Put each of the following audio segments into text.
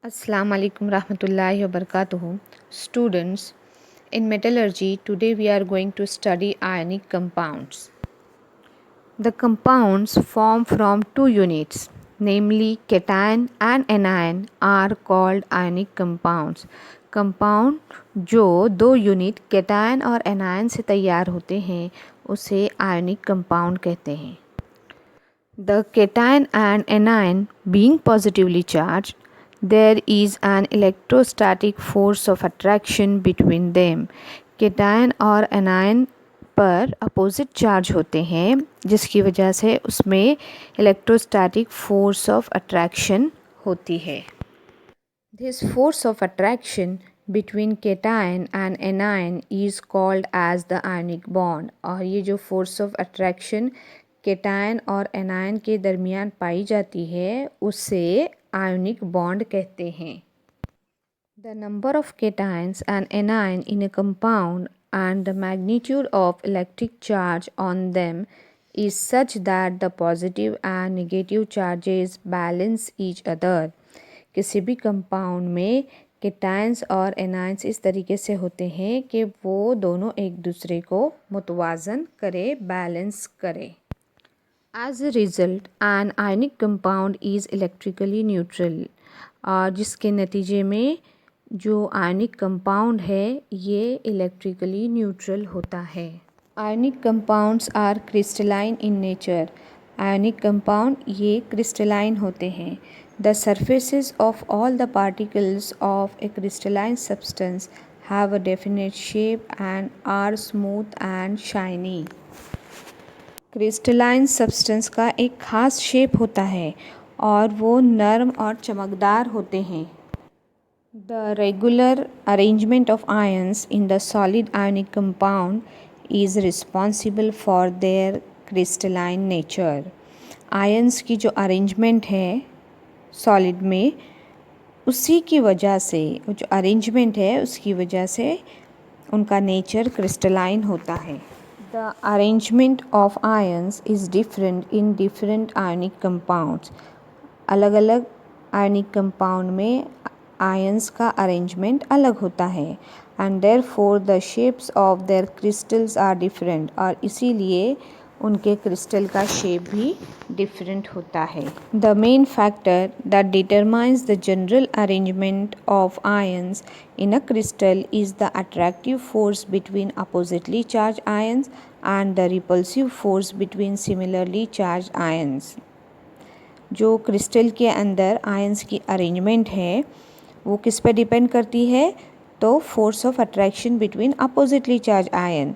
Assalamu alaikum rahmatullahi wa barakatuhu. Students, in metallurgy, today we are going to study ionic compounds. The compounds formed from two units, namely cation and anion, are called ionic compounds. Compound जो दो unit cation और anion से तैयार होते हैं उसे ionic compound कहते हैं. The cation and anion being positively charged, there is an electrostatic force of attraction between them. cation और anion पर अपोजिट चार्ज होते हैं जिसकी वजह से उसमें इलेक्ट्रोस्टैटिक फोर्स ऑफ अट्रैक्शन होती है. This force of attraction between cation and anion is called as the ionic bond. और ये जो force of attraction cation और anion के दरमियान पाई जाती है उसे ionic bond कहते हैं. The number of cations and anion in a compound and the magnitude of electric charge on them is such that the positive and negative charges balance each other. किसी भी compound में cations और anions इस तरीके से होते हैं कि वो दोनों एक दूसरे को मुतवाज़न करे, बैलेंस करे. As a result an ionic compound is electrically neutral. और जिसके नतीजे में जो आयनिक कंपाउंड है ये इलेक्ट्रिकली न्यूट्रल होता है. Ionic compounds are crystalline in nature. Ionic compound ये क्रिस्टलाइन होते हैं. The surfaces of all the particles of a crystalline substance have a definite shape and are smooth and shiny. Crystalline substance का एक ख़ास shape होता है और वो नरम और चमकदार होते हैं. The regular arrangement of ions in the solid ionic compound is responsible for their crystalline nature. Ions की जो अरेंजमेंट है सॉलिड में उसी की वजह से जो अरेंजमेंट है उसकी वजह से उनका नेचर क्रिस्टलाइन होता है. The arrangement of ions is different in different ionic compounds. अलग अलग आयनिक कंपाउंड में आयंस का अरेंजमेंट अलग होता है and therefore the shapes of their crystals are different. और इसीलिए उनके क्रिस्टल का शेप भी डिफरेंट होता है. The main factor that determines the general arrangement of ions in a crystal is the attractive force between oppositely charge ions and the repulsive force between similarly charge ions. जो crystal के अंदर ions की arrangement है वो किस पे depend करती है? तो force of attraction between oppositely charge ion.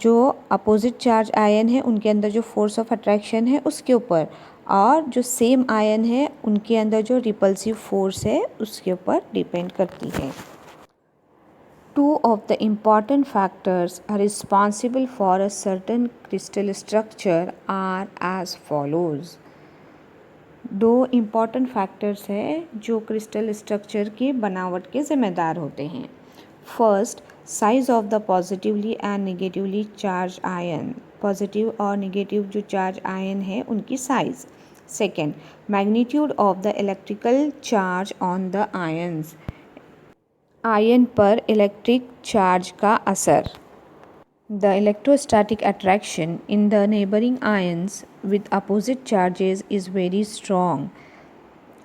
जो अपोजिट चार्ज आयन है उनके अंदर जो फोर्स ऑफ अट्रैक्शन है उसके ऊपर, और जो सेम आयन है उनके अंदर जो रिपल्सिव फोर्स है उसके ऊपर डिपेंड करती है. Two of the important factors are responsible for a certain crystal structure are as follows. दो इम्पॉर्टेंट फैक्टर्स हैं जो क्रिस्टल स्ट्रक्चर की बनावट के ज़िम्मेदार होते हैं. First, size of the positively and negatively charge ion. Positive और नेगेटिव जो चार्ज आयन है उनकी size. Second, magnitude of the electrical charge on the ions. Ion पर इलेक्ट्रिक चार्ज का असर. The electrostatic attraction in the neighboring ions with opposite charges is very strong.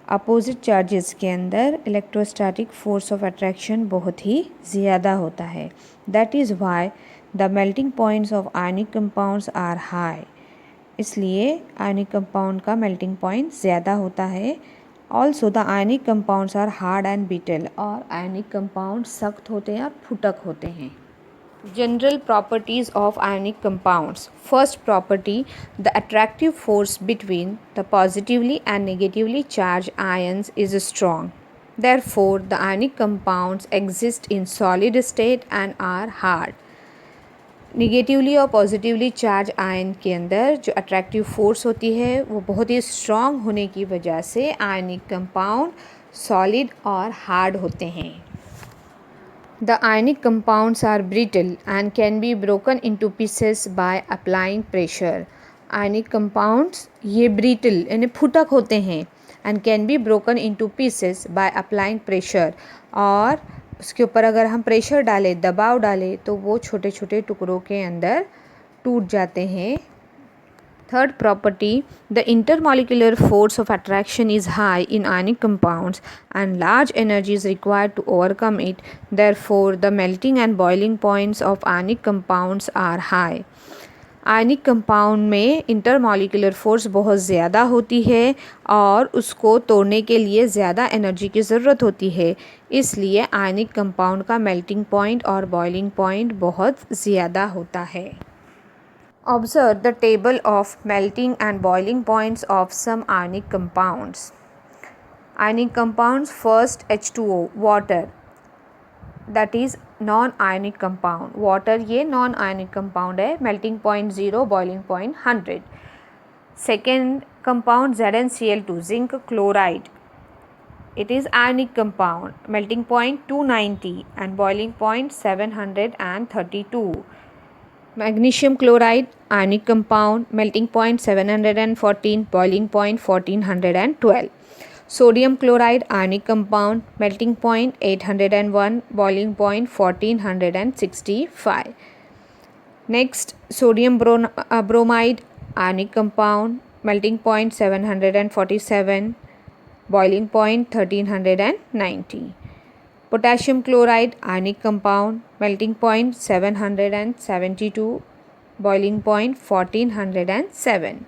Opposite charges के अंदर electrostatic force of attraction बहुत ही ज़्यादा होता है. That is why the melting points of ionic compounds are high. इसलिए ionic compound का melting point ज़्यादा होता है. Also the ionic compounds are hard and brittle. और आयनिक कंपाउंड सख्त होते हैं और फुटक होते हैं. General properties of ionic compounds. First property, the attractive force between the positively and negatively charged ions is strong. Therefore, the ionic compounds exist in solid state and are hard. Negatively और positively charge ion के अंदर जो attractive force होती है वो बहुत ही strong होने की वजह से आयनिक कंपाउंड सॉलिड और हार्ड होते हैं. The ionic compounds are brittle and can be broken into pieces by applying pressure. Ionic compounds ये ब्रिटल यानी फुटक होते हैं and can be broken into pieces by applying pressure. और उसके ऊपर अगर हम प्रेशर डालें, दबाव डालें, तो वो छोटे छोटे टुकड़ों के अंदर टूट जाते हैं. Third property, the intermolecular force of attraction is high in ionic compounds and large energy is required to overcome it. Therefore, the melting and boiling points of ionic compounds are high. Ionic compound में intermolecular force बहुत ज़्यादा होती है और उसको तोड़ने के लिए ज़्यादा एनर्जी की ज़रूरत होती है. इसलिए आयनिक कंपाउंड का मेल्टिंग पॉइंट और बॉइलिंग पॉइंट बहुत ज़्यादा होता है. Observe the table of melting and boiling points of some ionic compounds. Ionic compounds, first H2O, water, that is non-ionic compound. Water ये non-ionic compound है. Melting point 0, boiling point 100. Second compound ZnCl2, zinc chloride. It is ionic compound. Melting point 290 and boiling point 732. Magnesium chloride, ionic compound, melting point 714, boiling point 1412. Sodium chloride, ionic compound, melting point 801, boiling point 1465. Next, sodium bromide, ionic compound, melting point 747, boiling point 1390. Potassium chloride, ionic compound, melting point 772, boiling point 1407.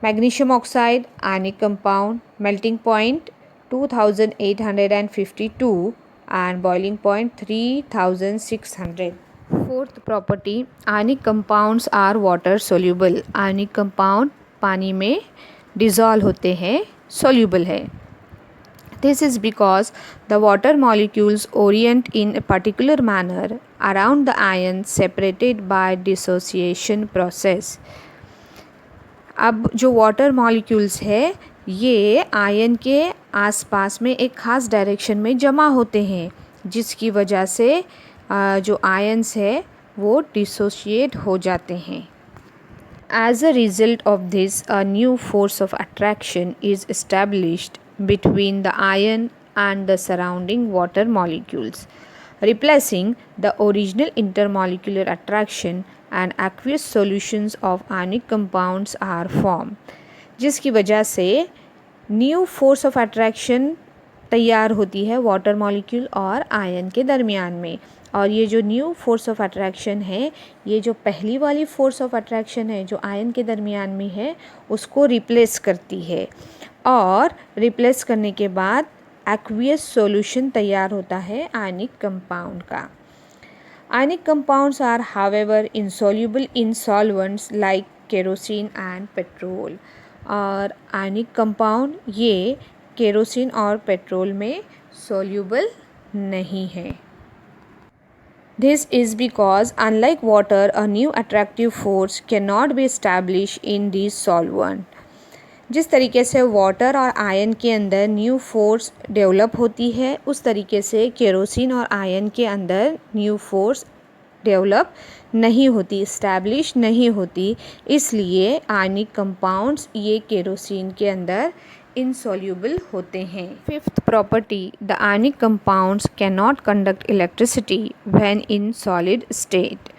Magnesium oxide, ionic compound, melting point 2852 and boiling point 3600. Fourth property, ionic compounds are water soluble. Ionic compound पानी में dissolve होते हैं, soluble है. This is because the water molecules orient in a particular manner around the ions separated by dissociation process. अब जो water molecules है ये ion के आसपास में एक ख़ास डायरेक्शन में जमा होते हैं जिसकी वजह से जो आयन्स है वो डिसोशिएट हो जाते हैं. As a result of this, a new force of attraction is established between the ion and the surrounding water molecules, replacing the original intermolecular attraction and aqueous solutions of ionic compounds are formed. जिसकी वजह से new force of attraction तैयार होती है water molecule और ion के दरमियान में. और ये जो न्यू फोर्स ऑफ अट्रैक्शन है ये जो पहली वाली फोर्स ऑफ अट्रैक्शन है जो आयन के दरमियान में है उसको रिप्लेस करती है और रिप्लेस करने के बाद एक्वियस सॉल्यूशन तैयार होता है आयनिक कंपाउंड का. Ionic compounds are however insoluble in solvents like kerosene and petrol. और आयनिक कंपाउंड ये केरोसिन और पेट्रोल में सॉल्युबल नहीं है. This is because, unlike water, a new attractive force cannot be established in these solvent. जिस तरीके से water और आयन के अंदर न्यू फोर्स डेवलप होती है उस तरीके से केरोसिन और आयन के अंदर न्यू फोर्स डेवलप नहीं होती, इस्टेब्लिश नहीं होती. इसलिए आयनिक कंपाउंड्स ये केरोसिन के अंदर insoluble होते हैं. Fifth property, the ionic compounds cannot conduct electricity when in solid state.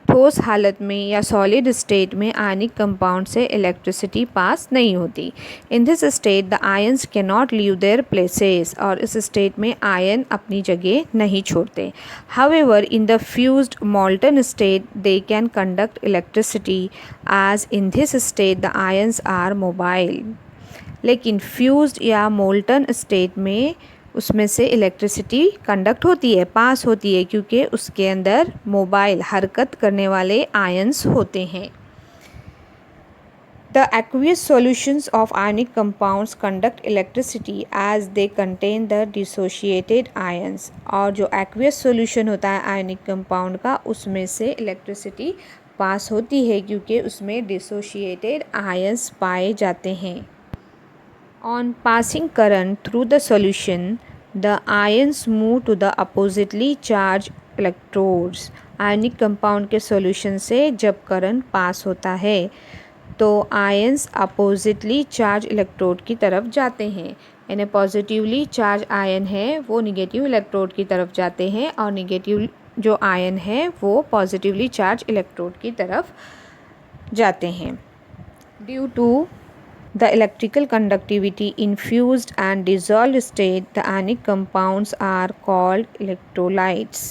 ठोस हालत में या सॉलिड स्टेट में आयनिक कंपाउंड से इलेक्ट्रिसिटी पास नहीं होती. In this state the ions can not leave their places. और इस स्टेट में आयन अपनी जगह नहीं छोड़ते. However in the fused molten state they can conduct electricity as in this state the ions are mobile. लेकिन फ्यूज्ड या मोल्टन स्टेट में उसमें से इलेक्ट्रिसिटी कंडक्ट होती है, पास होती है क्योंकि उसके अंदर मोबाइल हरकत करने वाले आयन्स होते हैं. The aqueous solutions of ionic compounds conduct electricity as they contain the dissociated ions. और जो एक्वियस सॉल्यूशन होता है आयनिक कंपाउंड का उसमें से इलेक्ट्रिसिटी पास होती है क्योंकि उसमें डिसोशिएटेड आयन्स पाए जाते हैं. On passing current through the solution, the ions move to the oppositely charged electrodes. Ionic compound के सॉल्यूशन से जब करंट पास होता है तो आयंस अपोजिटली चार्ज इलेक्ट्रोड की तरफ जाते हैं, यानी पॉजिटिवली चार्ज आयन है वो निगेटिव इलेक्ट्रोड की तरफ जाते हैं और निगेटिव जो आयन है वो पॉजिटिवली चार्ज इलेक्ट्रोड की तरफ जाते हैं। Due to the electrical conductivity in fused and dissolved state, the ionic compounds are called electrolytes.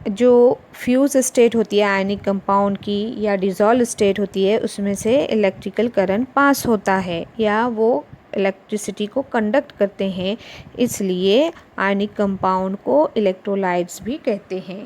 जो फ्यूज स्टेट होती है आयनिक कंपाउंड की या डिज़ोल्व स्टेट होती है उसमें से इलेक्ट्रिकल करंट पास होता है या वो इलेक्ट्रिसिटी को कंडक्ट करते हैं, इसलिए आयनिक कंपाउंड को इलेक्ट्रोलाइट्स भी कहते हैं।